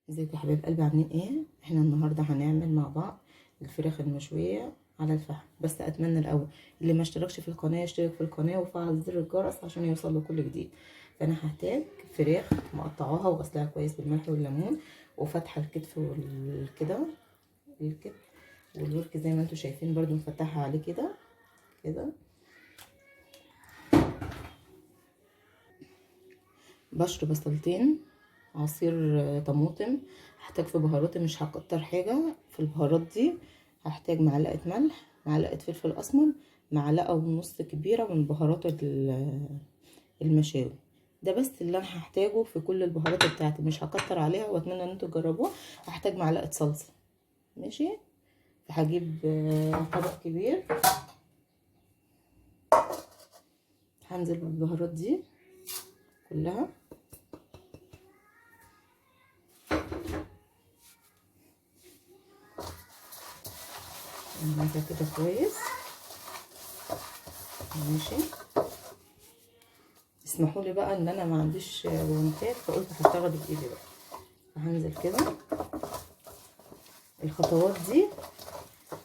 ازيكم يا حبايب قلبي، عاملين ايه؟ احنا النهارده هنعمل مع بعض الفراخ المشويه على الفحم. بس اتمنى الاول اللي ما اشتركش في القناه يشترك في القناه وفعل زر الجرس عشان يوصل له كل جديد. فانا هحتاج فراخ مقطعاها وغسلها كويس بالملح والليمون، وفتحه الكتف والكده الكتف والورك زي ما انتم شايفين برضو مفتحه عليه كده كده. بشر بصلتين، عصير طماطم. هحتاج في بهاراتي مش هكتر حاجه في البهارات دي. هحتاج معلقه ملح، معلقه فلفل اسمر، معلقه ونص كبيره من بهارات المشاوي. ده بس اللي انا هحتاجه في كل البهارات بتاعتي، مش هكتر عليها واتمنى ان انتوا تجربوها. هحتاج معلقه صلصه. ماشي، هجيب طبق كبير، هنزل بالبهارات دي كلها. نعملها كده كويس. ماشي، اسمحوا لي بقى ان انا ما عنديش وانتات، فقلت هشتغل بايدي بقى. هنزل كده. الخطوات دي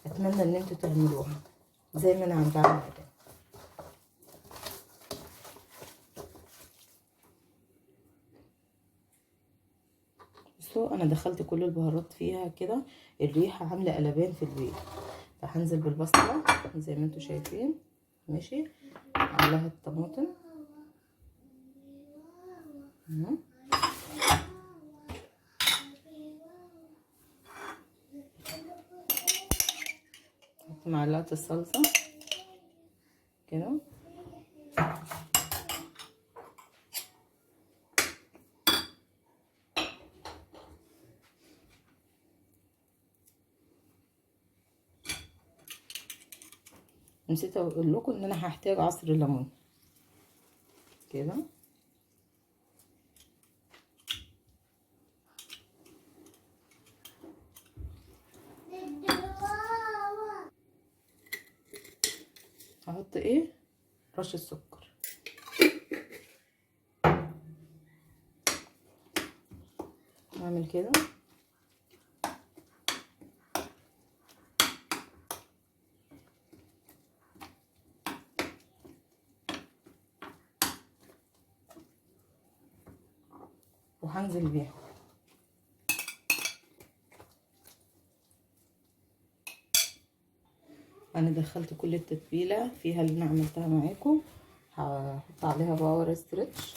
اتمنى ان انتوا تعملوها زي ما انا عم بعمل كده. بصوا انا دخلت كل البهارات فيها كده، الريحه عامله قلبان في البيت. فهنزل بالبصله زي ما انتوا شايفين. ماشي، عليها الطماطم. حط معلقه الصلصه كده. نسيت اقول لكم ان انا هحتاج عصير ليمون كده. هحط ايه؟ رشه سكر. اعمل كده. وهنزل بيها. انا دخلت كل التتبيله فيها اللي انا عملتها معاكم. هحط عليها باور ستريتش.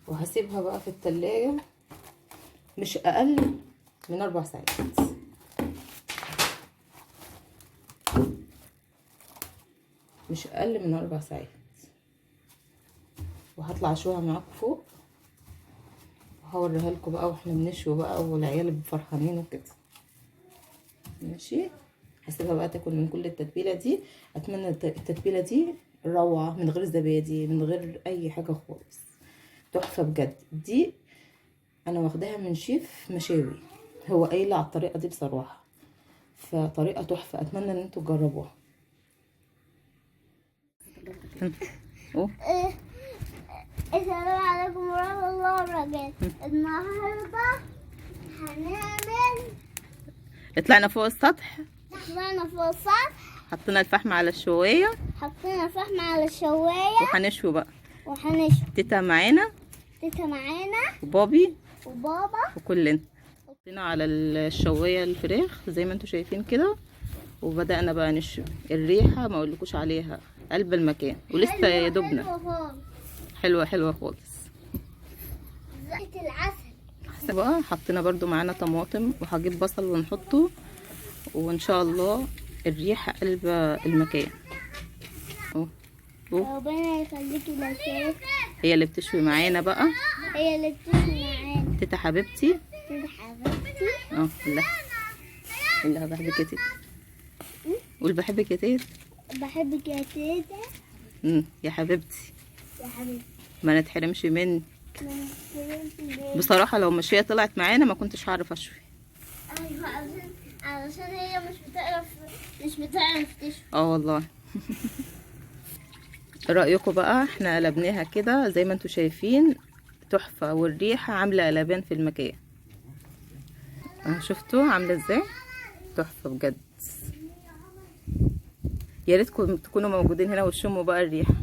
وهسيبها بقى في التلاجة مش اقل من 4 ساعات. مش اقل من 4 ساعات. وهطلع اشويها معاكم فوق وهوريها لكم بقى واحنا بنشوي بقى، والعيال فرحانين وكده. ماشي، هسيبها بقى تاكل من كل التتبيله دي. اتمنى التتبيله دي روعه، من غير زبادي، من غير اي حاجه خالص. تحفه بجد. دي انا واخداها من شيف مشاوي، هو قايل على الطريقه دي بصراحه، فطريقه تحفه. اتمنى ان انتوا تجربوها. السلام عليكم ورحمة الله وبركاته. النهاردة هنعمل، طلعنا فوق السطح، طلعنا فوق السطح، حطينا الفحم على الشوايه، حطينا فحم على الشواية وهنشوي بقى. وهنشوي. تيتا معانا، تيتا معانا، وبابي، وبابا، وكلنا. حطينا على الشوايه الفراخ زي ما انتوا شايفين كده، وبدأنا بقى نشوي. الريحه ما اقولكوش عليها، قلب المكان، ولسه يا دوبنا. حلوه حلوه خالص. زيت العسل. بقى حطينا برضو معانا طماطم، وهجيب بصل ونحطه، وان شاء الله الريحه قلب المكان. اهو ربنا يخليكي للشيف. هي اللي بتشوي معانا بقى، هي اللي بتشوي معانا. تيتا حبيبتي. تيتا حبيبتي. اللي بحبك يا تيتا. قول بحبك يا تيتا. بحبك يا تيتا. يا حبيبتي. يا حبيبتي. ما نتحرمش مني. بصراحه لو مشيه طلعت معانا ما كنتش هعرف اشوي. ايوه، علشان هي مش بتعرف تشوي. اه والله. رأيكم بقى؟ احنا قلبناها كده زي ما انتوا شايفين، تحفة، والريحة عاملة قلبان في المكان. شفتوا عاملة ازاي؟ تحفة بجد. يا ريتكم تكونوا موجودين هنا وتشموا بقى الريحة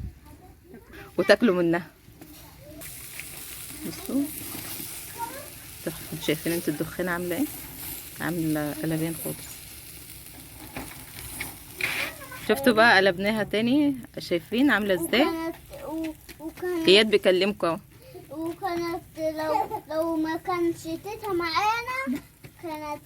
وتاكلوا منها. بصوا تحفة. شايفين انتوا الدخان عاملة ايه؟ عاملة قلبان خالص. شفتوا بقى قلبناها تاني، شايفين عاملة ازاي؟ وكانت اياد بيكلمكم اهو. وكانت لو ما كانتش تيتا معانا كانت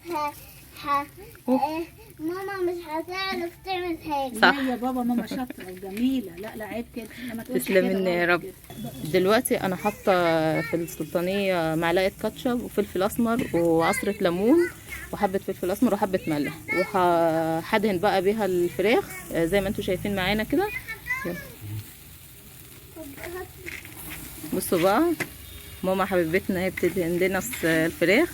ماما مش هتعرف تعمل حاجة. صح. لا يا بابا، ماما شاطرة وجميلة. لا عيب كده، لما تقولش تسلم كده مني يا غلط رب. كده. دلوقتي انا حاطه في السلطانيه معلقه كاتشب وفلفل اسمر وعصره ليمون وحبه فلفل اسمر وحبه ملح، وهدهن بقى بيها الفراخ زي ما انتوا شايفين معانا كده. يلا. بصوا بقى ماما حبيبتنا هي بتدهن لنا الفراخ،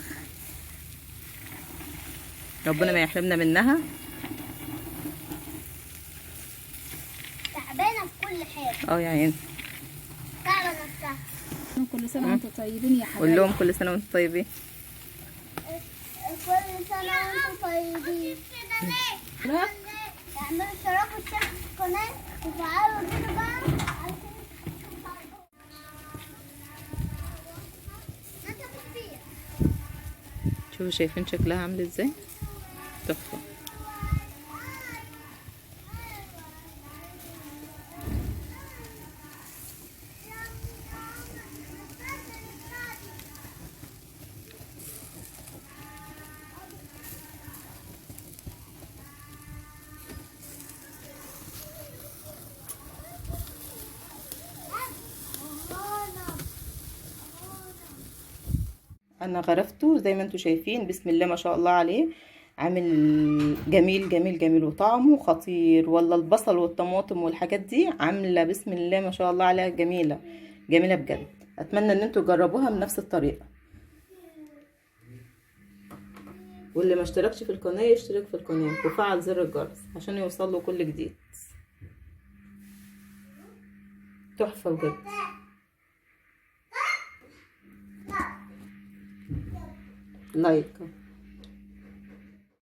ربنا ما يحرمنا منها. تعبانة في كل حاجة. اه يا عيني. تعبة نفسها. كل سنة وانتم طيبين يا قول حبايبي. لهم كل سنه وانتم طيبين. كل سنة وانتم طيبين. اعملوا اشتراك واشتركوا في القناة وفعلوا الجرس بقى عشان شوفوا شايفين شكلها عامل ازاي؟ تحفه. انا غرفته زي ما انتوا شايفين، بسم الله ما شاء الله عليه، عامل جميل جميل جميل، وطعمه خطير. ولا البصل والطماطم والحاجات دي عامله بسم الله ما شاء الله عليها، جميله جميله بجد. اتمنى ان انتوا تجربوها بنفس الطريقه. واللي ما اشتركش في القناه يشترك في القناه وفعل زر الجرس عشان يوصل له كل جديد. تحفه بجد. لايك.